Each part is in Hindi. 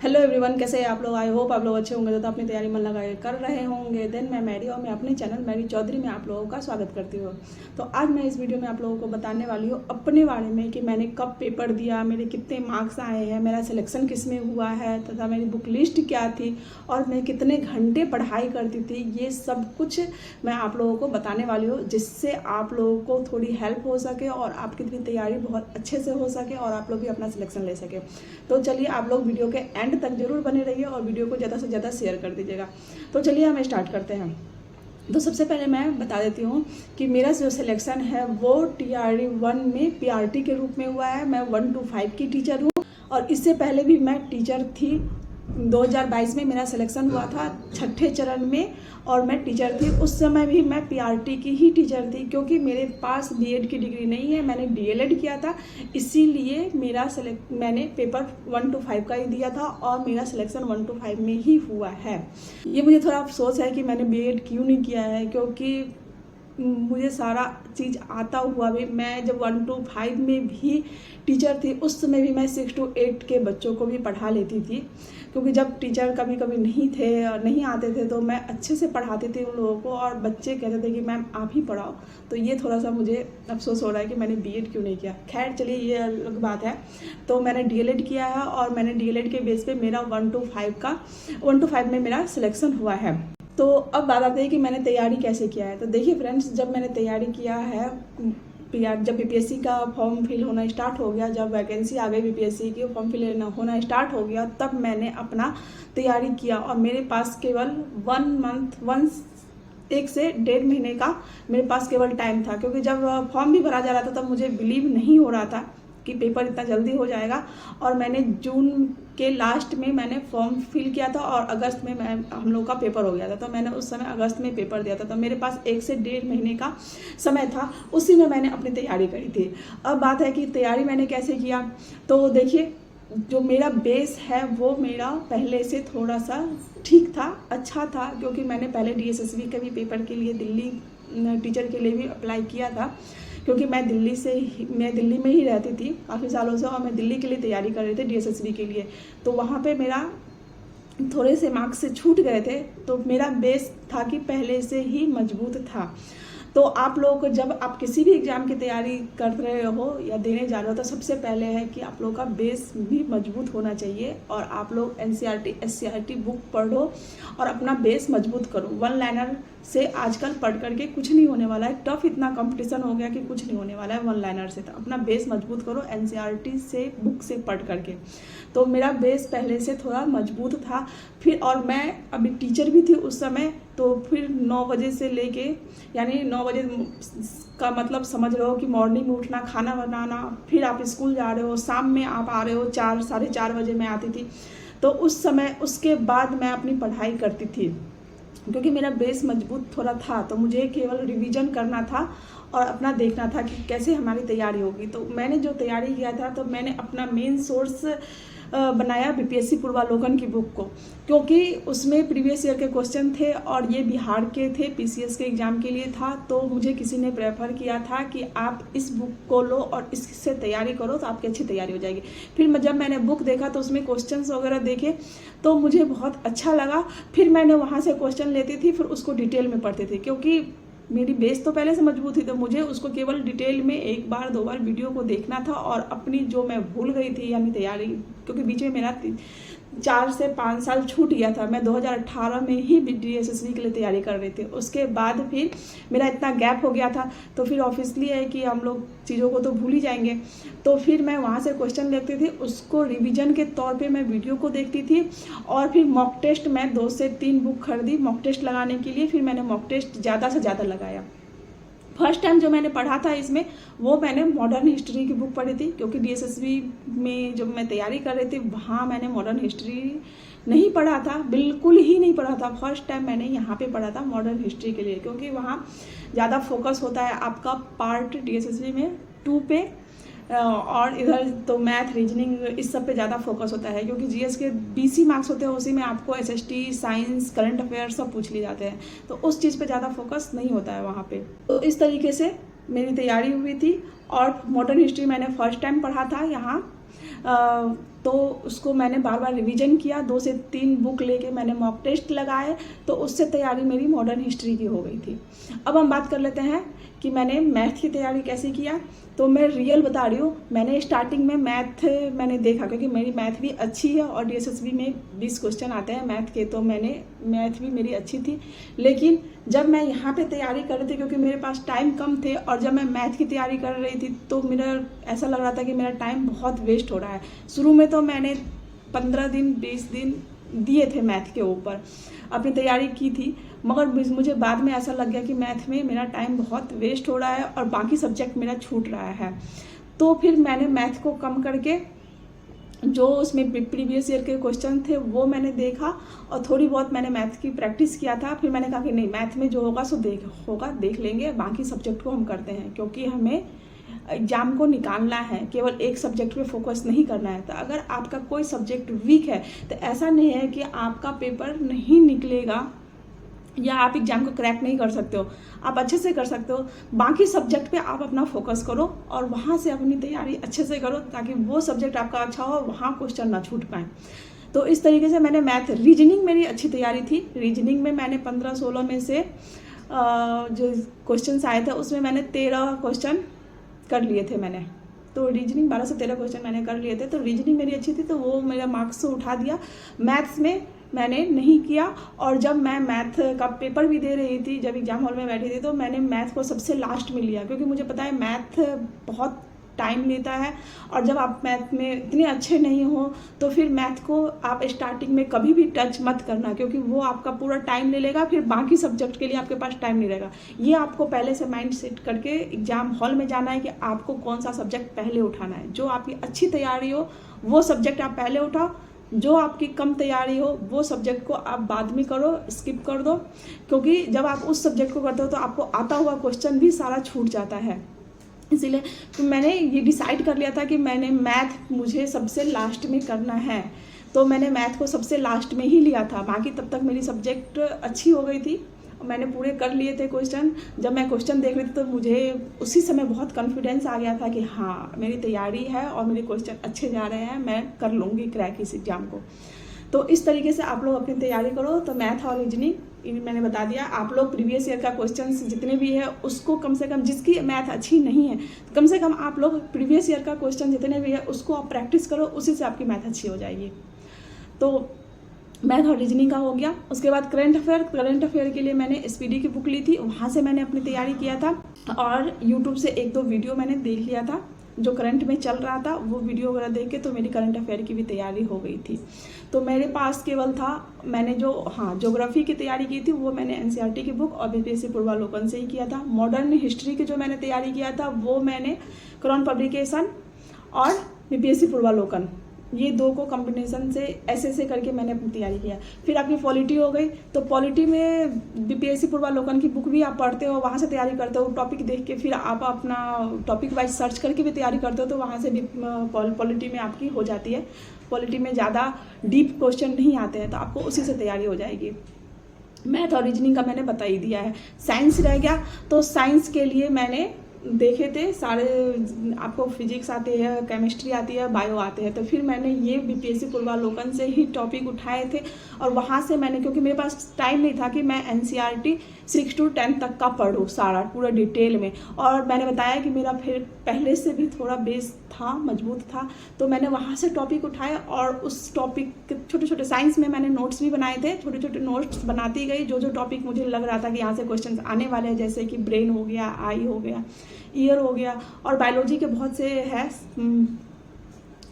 हेलो एवरीवन, कैसे हैं आप लोग। आई होप आप लोग अच्छे होंगे तो अपनी तैयारी मन लगाए कर रहे होंगे। देन मैं मैरी और मैं अपने चैनल मैरी चौधरी में आप लोगों का स्वागत करती हूँ। तो आज मैं इस वीडियो में आप लोगों को बताने वाली हूँ अपने बारे में कि मैंने कब पेपर दिया, मेरे कितने मार्क्स आए हैं, मेरा सिलेक्शन किस में हुआ है तथा मेरी बुक लिस्ट क्या थी और मैं कितने घंटे पढ़ाई करती थी। ये सब कुछ मैं आप लोगों को बताने वाली हूँ, जिससे आप लोगों को थोड़ी हेल्प हो सके और आपकी भी तैयारी बहुत अच्छे से हो सके और आप लोग भी अपना सिलेक्शन ले सके। तो चलिए आप लोग वीडियो के एंड तक जरूर बने रहिए और वीडियो को ज़्यादा से ज़्यादा शेयर कर दीजिएगा। तो चलिए हम स्टार्ट करते हैं। तो सबसे पहले मैं बता देती हूँ कि मेरा जो सिलेक्शन है वो TRD 1 में PRT के रूप में हुआ है। मैं 1 to 5 की टीचर हूँ और इससे पहले भी मैं टीचर थी। 2022 में मेरा सिलेक्शन हुआ था 6ठे चरण में और मैं टीचर थी। उस समय भी मैं PRT की ही टीचर थी, क्योंकि मेरे पास BEd की डिग्री नहीं है, मैंने DLEd किया था। इसीलिए मैंने पेपर 1 to 5 का ही दिया था और मेरा सिलेक्शन 1 to 5 में ही हुआ है। ये मुझे थोड़ा अफसोस है कि मैंने BEd क्यों नहीं किया है, क्योंकि मुझे सारा चीज़ आता हुआ भी मैं जब 1 to 5 में भी टीचर थी, उस समय भी मैं 6 to 8 के बच्चों को भी पढ़ा लेती थी। क्योंकि जब टीचर कभी कभी नहीं थे और नहीं आते थे तो मैं अच्छे से पढ़ाती थी उन लोगों को और बच्चे कहते थे कि मैम आप ही पढ़ाओ। तो ये थोड़ा सा मुझे अफसोस हो रहा है कि मैंने BEd क्यों नहीं किया। खैर चलिए, ये अलग बात है। तो मैंने DLEd किया है और मैंने DLEd के बेस पे मेरा 1 to 5 में मेरा सिलेक्शन हुआ है। तो अब बात आती है कि मैंने तैयारी कैसे किया है। तो देखिए फ्रेंड्स, जब मैंने तैयारी किया है, जब BPSC का फॉर्म फिल होना स्टार्ट हो गया, जब वैकेंसी आ गई BPSC की फॉर्म फिल होना स्टार्ट हो गया, तब मैंने अपना तैयारी किया और मेरे पास केवल 1 से 1.5 महीने का मेरे पास केवल टाइम था। क्योंकि जब फॉर्म भी भरा जा रहा था तब मुझे बिलीव नहीं हो रहा था कि पेपर इतना जल्दी हो जाएगा। और मैंने जून के लास्ट में मैंने फॉर्म फिल किया था और अगस्त में हम लोग का पेपर हो गया था। तो मैंने उस समय अगस्त में पेपर दिया था। तो मेरे पास 1 से 1.5 महीने का समय था, उसी में मैंने अपनी तैयारी करी थी। अब बात है कि तैयारी मैंने कैसे किया। तो देखिए, जो मेरा बेस है वो मेरा पहले से थोड़ा सा ठीक था, अच्छा था। क्योंकि मैंने पहले DSSB के भी पेपर के लिए दिल्ली टीचर के लिए भी अप्लाई किया था। क्योंकि मैं दिल्ली में ही रहती थी काफ़ी सालों से और मैं दिल्ली के लिए तैयारी कर रही थी DSSB के लिए। तो वहाँ पे मेरा थोड़े से मार्क्स से छूट गए थे। तो मेरा बेस था कि पहले से ही मजबूत था। तो आप लोग को जब आप किसी भी एग्ज़ाम की तैयारी कर रहे हो या देने जा रहे हो, तो सबसे पहले है कि आप लोग का बेस भी मजबूत होना चाहिए और आप लोग NCERT SCERT बुक पढ़ो और अपना बेस मजबूत करो। 1 लाइनर से आजकल पढ़ करके कुछ नहीं होने वाला है। टफ इतना कंपटीशन हो गया कि कुछ नहीं होने वाला है 1 लाइनर से। तो अपना बेस मजबूत करो NCERT से बुक से पढ़ करके। तो मेरा बेस पहले से थोड़ा मजबूत था। फिर और मैं अभी टीचर भी थी उस समय। तो फिर 9 बजे से लेके, यानी 9 बजे का मतलब समझ रहे हो कि मॉर्निंग में उठना, खाना बनाना, फिर आप स्कूल जा रहे हो, शाम में आप आ रहे हो 4 साढ़े 4 बजे मैं आती थी। तो उस समय उसके बाद मैं अपनी पढ़ाई करती थी। क्योंकि मेरा बेस मजबूत थोड़ा था तो मुझे केवल रिवीजन करना था और अपना देखना था कि कैसे हमारी तैयारी होगी। तो मैंने जो तैयारी किया था, तो मैंने अपना मेन सोर्स बनाया BPSC पूर्वालोकन की बुक को, क्योंकि उसमें प्रीवियस ईयर के क्वेश्चन थे और ये बिहार के थे, PCS के एग्ज़ाम के लिए था। तो मुझे किसी ने प्रेफर किया था कि आप इस बुक को लो और इससे तैयारी करो तो आपकी अच्छी तैयारी हो जाएगी। फिर जब मैंने बुक देखा तो उसमें क्वेश्चंस वगैरह देखे तो मुझे बहुत अच्छा लगा। फिर मैंने वहाँ से क्वेश्चन लेती थी, फिर उसको डिटेल में पढ़ती थी। क्योंकि मेरी बेस तो पहले से मजबूत थी, तो मुझे उसको केवल डिटेल में 1 बार 2 बार वीडियो को देखना था और अपनी जो मैं भूल गई थी यानी तैयारी, क्योंकि बीच में मेरा 4 से 5 साल छूट गया था। मैं 2018 में ही DSSB के लिए तैयारी कर रही थी। उसके बाद फिर मेरा इतना गैप हो गया था। तो फिर ऑब्वियसली है कि हम लोग चीज़ों को तो भूल ही जाएंगे। तो फिर मैं वहाँ से क्वेश्चन देखती थी, उसको रिवीजन के तौर पे मैं वीडियो को देखती थी और फिर मॉक टेस्ट मैं 2 से 3 बुक खरीदी मॉक टेस्ट लगाने के लिए। फिर मैंने मॉक टेस्ट ज़्यादा से ज़्यादा लगाया। फर्स्ट टाइम जो मैंने पढ़ा था इसमें, वो मैंने मॉडर्न हिस्ट्री की बुक पढ़ी थी। क्योंकि DSSB में जब मैं तैयारी कर रही थी वहाँ मैंने मॉडर्न हिस्ट्री नहीं पढ़ा था, बिल्कुल ही नहीं पढ़ा था। फर्स्ट टाइम मैंने यहाँ पे पढ़ा था मॉडर्न हिस्ट्री के लिए, क्योंकि वहाँ ज़्यादा फोकस होता है आपका पार्ट DSSB में 2 पे और इधर तो मैथ रीजनिंग इस सब पे ज़्यादा फोकस होता है। क्योंकि GS के 20 मार्क्स होते हैं, उसी में आपको SST साइंस करंट अफेयर सब पूछ लिए जाते हैं। तो उस चीज़ पे ज़्यादा फोकस नहीं होता है वहाँ पे। तो इस तरीके से मेरी तैयारी हुई थी। और मॉडर्न हिस्ट्री मैंने फर्स्ट टाइम पढ़ा था यहाँ तो उसको मैंने बार बार रिवीजन किया, 2 से 3 बुक लेके मैंने मॉक टेस्ट लगाए, तो उससे तैयारी मेरी मॉडर्न हिस्ट्री की हो गई थी। अब हम बात कर लेते हैं कि मैंने मैथ की तैयारी कैसे किया। तो मैं रियल बता रही हूँ, मैंने स्टार्टिंग में मैथ मैंने देखा, क्योंकि मेरी मैथ भी अच्छी है और DSSB में 20 क्वेश्चन आते हैं मैथ के, तो मैंने मैथ भी मेरी अच्छी थी। लेकिन जब मैं यहाँ पे तैयारी कर रही थी, क्योंकि मेरे पास टाइम कम थे और जब मैं मैथ की तैयारी कर रही थी तो मेरा ऐसा लग रहा था कि मेरा टाइम बहुत वेस्ट हो रहा है। शुरू में तो मैंने 15 दिन 20 दिन दिए थे मैथ के ऊपर, अपनी तैयारी की थी, मगर मुझे बाद में ऐसा लग गया कि मैथ में मेरा टाइम बहुत वेस्ट हो रहा है और बाकी सब्जेक्ट मेरा छूट रहा है। तो फिर मैंने मैथ को कम करके जो उसमें प्रीवियस ईयर के क्वेश्चन थे वो मैंने देखा और थोड़ी बहुत मैंने मैथ की प्रैक्टिस किया था। फिर मैंने कहा कि नहीं, मैथ में जो होगा सो देख लेंगे, बाकी सब्जेक्ट को हम करते हैं, क्योंकि हमें एग्जाम को निकालना है, केवल एक सब्जेक्ट पे फोकस नहीं करना है। तो अगर आपका कोई सब्जेक्ट वीक है तो ऐसा नहीं है कि आपका पेपर नहीं निकलेगा या आप एग्जाम को क्रैक नहीं कर सकते हो, आप अच्छे से कर सकते हो। बाकी सब्जेक्ट पे आप अपना फोकस करो और वहाँ से अपनी तैयारी अच्छे से करो, ताकि वो सब्जेक्ट आपका अच्छा हो, वहाँ क्वेश्चन ना छूट पाए। तो इस तरीके से मैंने मैथ, रीजनिंग मेरी अच्छी तैयारी थी। रीजनिंग में मैंने 15-16 में से जो क्वेश्चन आए थे उसमें मैंने 13 क्वेश्चन कर लिए थे मैंने। तो रीजनिंग 12 से 13 क्वेश्चन मैंने कर लिए थे, तो रीजनिंग मेरी अच्छी थी, तो वो मेरा मार्क्स से उठा दिया। मैथ्स में मैंने नहीं किया, और जब मैं मैथ का पेपर भी दे रही थी, जब एग्जाम हॉल में बैठी थी, तो मैंने मैथ को सबसे लास्ट में लिया, क्योंकि मुझे पता है मैथ बहुत टाइम लेता है और जब आप मैथ में इतने अच्छे नहीं हो तो फिर मैथ को आप स्टार्टिंग में कभी भी टच मत करना, क्योंकि वो आपका पूरा टाइम ले लेगा, फिर बाकी सब्जेक्ट के लिए आपके पास टाइम नहीं रहेगा। ये आपको पहले से माइंड सेट करके एग्जाम हॉल में जाना है कि आपको कौन सा सब्जेक्ट पहले उठाना है। जो आपकी अच्छी तैयारी हो वो सब्जेक्ट आप पहले उठाओ, जो आपकी कम तैयारी हो वो सब्जेक्ट को आप बाद में करो, स्किप कर दो, क्योंकि जब आप उस सब्जेक्ट को करते हो तो आपको आता हुआ क्वेश्चन भी सारा छूट जाता है। इसीलिए तो मैंने ये डिसाइड कर लिया था कि मैंने मैथ मुझे सबसे लास्ट में करना है, तो मैंने मैथ को सबसे लास्ट में ही लिया था। बाकी तब तक मेरी सब्जेक्ट अच्छी हो गई थी, मैंने पूरे कर लिए थे क्वेश्चन। जब मैं क्वेश्चन देख रही थी तो मुझे उसी समय बहुत कॉन्फिडेंस आ गया था कि हाँ, मेरी तैयारी है और मेरे क्वेश्चन अच्छे जा रहे हैं, मैं कर लूँगी क्रैक इस एग्ज़ाम को। तो इस तरीके से आप लोग अपनी तैयारी करो। तो मैथ और रीजनिंग मैंने बता दिया। आप लोग प्रीवियस ईयर का क्वेश्चन जितने भी है उसको कम से कम, जिसकी मैथ अच्छी नहीं है कम से कम आप लोग प्रीवियस ईयर का क्वेश्चन जितने भी है उसको आप प्रैक्टिस करो, उसी से आपकी मैथ अच्छी हो जाएगी। तो मैथ और रीजनिंग का हो गया। उसके बाद करंट अफेयर के लिए मैंने SPD की बुक ली थी, वहाँ से मैंने अपनी तैयारी किया था और यूट्यूब से 1-2 वीडियो मैंने देख लिया था जो करंट में चल रहा था, वो वीडियो वगैरह देख के तो मेरी करंट अफेयर की भी तैयारी हो गई थी। तो मेरे पास केवल था, मैंने जो ज्योग्राफी की तैयारी की थी वो मैंने NCERT की बुक और BPSC पूर्वालोकन से ही किया था। मॉडर्न हिस्ट्री की जो मैंने तैयारी किया था वो मैंने क्राउन पब्लिकेशन और BPSC पूर्वालोकन, ये 2 को कॉम्बिनेशन से ऐसे करके मैंने अपनी तैयारी किया। फिर आपकी पॉलिटी हो गई, तो पॉलिटी में BPSC पूर्वालोकन की बुक भी आप पढ़ते हो, वहाँ से तैयारी करते हो, टॉपिक देख के फिर आप अपना टॉपिक वाइज सर्च करके भी तैयारी करते हो, तो वहाँ से भी पॉलिटी में आपकी हो जाती है। पॉलिटी में ज़्यादा डीप क्वेश्चन नहीं आते हैं, तो आपको उसी से तैयारी हो जाएगी। मैथ और रीजनिंग का मैंने बता ही दिया है। साइंस रह गया, तो साइंस के लिए मैंने देखे थे सारे, आपको फिजिक्स आती है, केमिस्ट्री आती है, बायो आते हैं, तो फिर मैंने ये BPSC पूर्वालोकन से ही टॉपिक उठाए थे और वहाँ से मैंने, क्योंकि मेरे पास टाइम नहीं था कि मैं NCERT 6 to 10 तक का पढूँ सारा पूरा डिटेल में, और मैंने बताया कि मेरा फिर पहले से भी थोड़ा बेस था, मजबूत था, तो मैंने वहाँ से टॉपिक उठाए और उस टॉपिक के छोटे साइंस में मैंने नोट्स भी बनाए थे, छोटे नोट्स बनाती गई। जो टॉपिक मुझे लग रहा था कि यहाँ से क्वेश्चन आने वाले हैं, जैसे कि ब्रेन हो गया, आई हो गया, ईयर हो गया, और बायोलॉजी के बहुत से है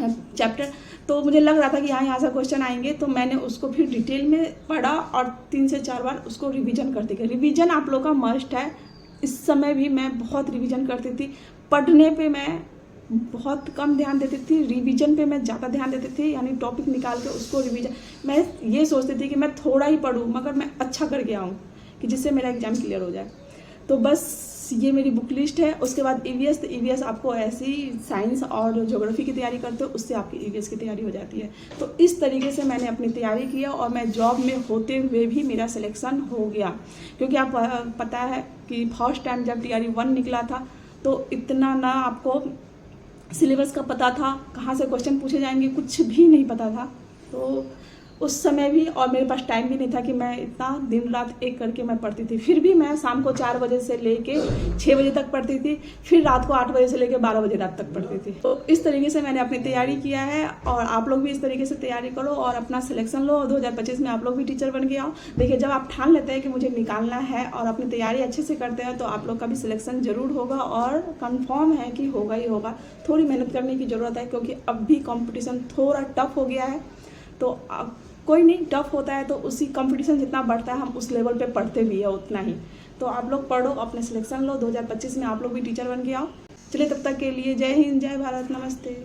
चैप्टर, तो मुझे लग रहा था कि यहाँ से क्वेश्चन आएंगे, तो मैंने उसको फिर डिटेल में पढ़ा और 3 से 4 बार उसको रिवीजन करते गए। रिवीजन आप लोग का मस्ट है। इस समय भी मैं बहुत रिवीजन करती थी, पढ़ने पे मैं बहुत कम ध्यान देती थी, रिवीजन पे मैं ज़्यादा ध्यान देती थी, यानी टॉपिक निकाल के उसको रिवीजन। मैं ये सोचती थी कि मैं थोड़ा ही पढूँ मगर मैं अच्छा करके आऊँ कि जिससे मेरा एग्जाम क्लियर हो जाए। तो बस ये मेरी बुक लिस्ट है। उसके बाद EVS, तो EVS आपको ऐसी साइंस और ज्योग्राफी की तैयारी करते हो, उससे आपकी EVS की तैयारी हो जाती है। तो इस तरीके से मैंने अपनी तैयारी किया और मैं जॉब में होते हुए भी मेरा सिलेक्शन हो गया, क्योंकि आप पता है कि फर्स्ट टाइम जब TRE 1 निकला था तो इतना ना आपको सिलेबस का पता था, कहाँ से क्वेश्चन पूछे जाएंगे कुछ भी नहीं पता था। तो उस समय भी, और मेरे पास टाइम भी नहीं था कि मैं इतना दिन रात एक करके मैं पढ़ती थी। फिर भी मैं शाम को 4 बजे से लेके 6 बजे तक पढ़ती थी, फिर रात को 8 बजे से लेके 12 बजे रात तक पढ़ती थी। तो इस तरीके से मैंने अपनी तैयारी किया है, और आप लोग भी इस तरीके से तैयारी करो और अपना सिलेक्शन लो। 2025 में आप लोग भी टीचर बन के आओ। देखिए, जब आप ठान लेते हैं कि मुझे निकालना है और अपनी तैयारी अच्छे से करते हैं, तो आप लोग का भी सिलेक्शन जरूर होगा, और कन्फर्म है कि होगा ही होगा। थोड़ी मेहनत करने की ज़रूरत है, क्योंकि अब भी कॉम्पिटिशन थोड़ा टफ हो गया है। तो कोई नहीं, टफ होता है तो उसी कंपटीशन जितना बढ़ता है हम उस लेवल पे पढ़ते भी है उतना ही। तो आप लोग पढ़ो, अपने सिलेक्शन लो, 2025 में आप लोग भी टीचर बन के आओ। चलिए, तब तक के लिए जय हिंद, जय भारत, नमस्ते।